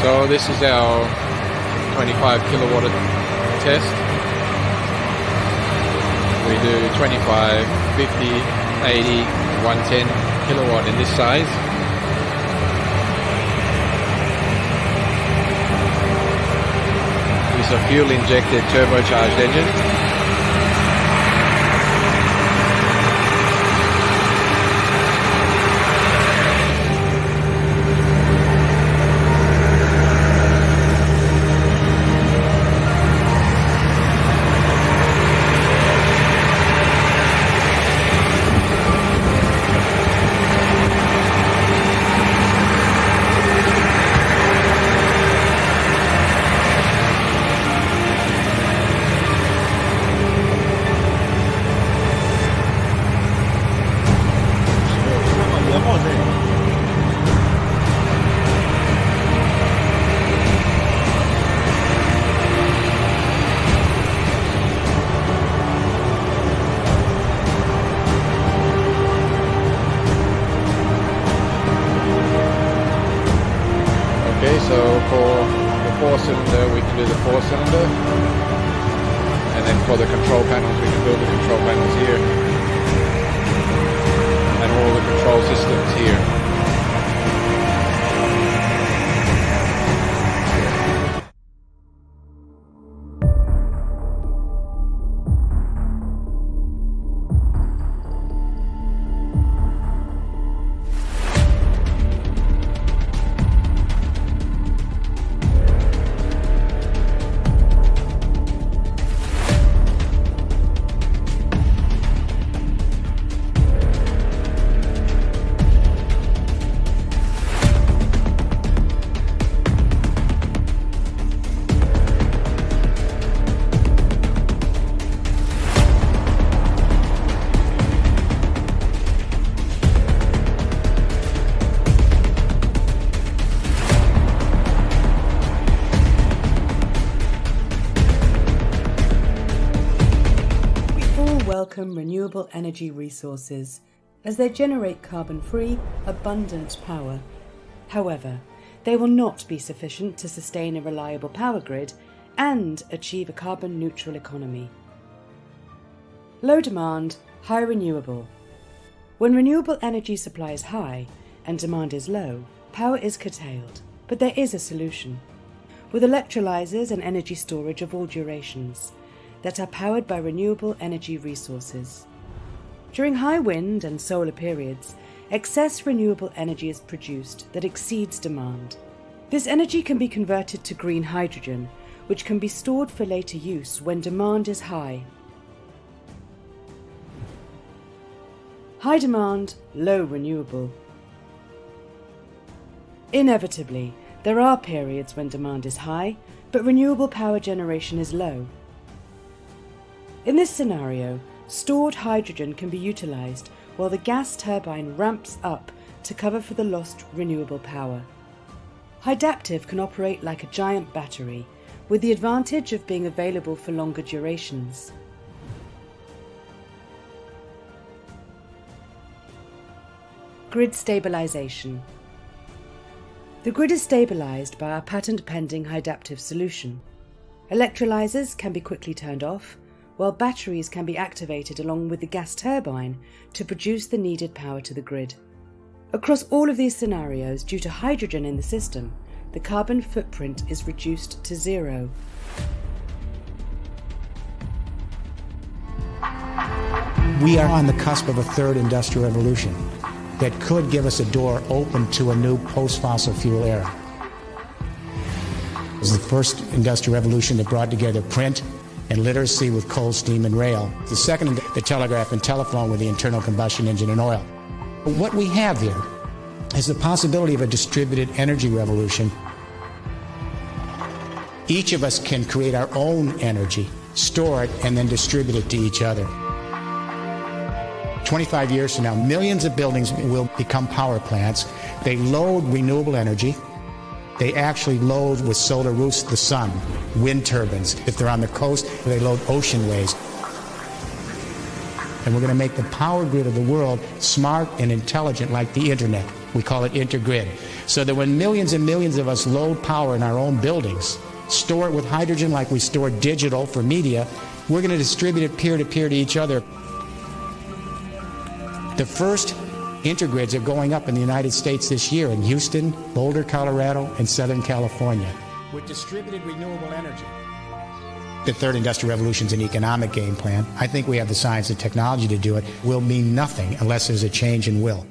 So this is our 25 kilowatt test. We do 25, 50, 80, 110 kilowatt in this size. It's a fuel injected turbocharged engine. So for the 4-cylinder, we can do the 4-cylinder, and then for the control panels, we can build the control panels here, and all the control systems here. Welcome renewable energy resources as they generate carbon-free, abundant power. However, they will not be sufficient to sustain a reliable power grid and achieve a carbon-neutral economy. Low demand, high renewable. When renewable energy supply is high and demand is low, power is curtailed. But there is a solution. With electrolyzers and energy storage of all durations, that are powered by renewable energy resources. During high wind and solar periods, excess renewable energy is produced that exceeds demand. This energy can be converted to green hydrogen, which can be stored for later use when demand is high. High demand, low renewable. Inevitably, there are periods when demand is high, but renewable power generation is low. In this scenario, stored hydrogen can be utilized while the gas turbine ramps up to cover for the lost renewable power. Hydaptive can operate like a giant battery, with the advantage of being available for longer durations. Grid stabilization. The grid is stabilized by our patent-pending hydaptive solution. Electrolyzers can be quickly turned off, while batteries can be activated along with the gas turbine to produce the needed power to the grid. Across all of these scenarios, due to hydrogen in the system, the carbon footprint is reduced to zero. We are on the cusp of a third industrial revolution that could give us a door open to a new post-fossil fuel era. It was the first industrial revolution that brought together print and literacy with coal, steam, and rail. The second, the telegraph and telephone with the internal combustion engine and oil. But what we have here is the possibility of a distributed energy revolution. Each of us can create our own energy, store it, and then distribute it to each other. 25 years from now, millions of buildings will become power plants. They load renewable energy. They actually load with solar roofs the sun, wind turbines. If they're on the coast, they load oceanways. And we're going to make the power grid of the world smart and intelligent like the internet. We call it intergrid. So that when millions and millions of us load power in our own buildings, store it with hydrogen like we store digital for media, we're going to distribute it peer-to-peer to each other. The first intergrids are going up in the United States this year in Houston, Boulder, Colorado, and Southern California. With distributed renewable energy. The third industrial revolution is an economic game plan. I think we have the science and technology to do it. Will mean nothing unless there's a change in will.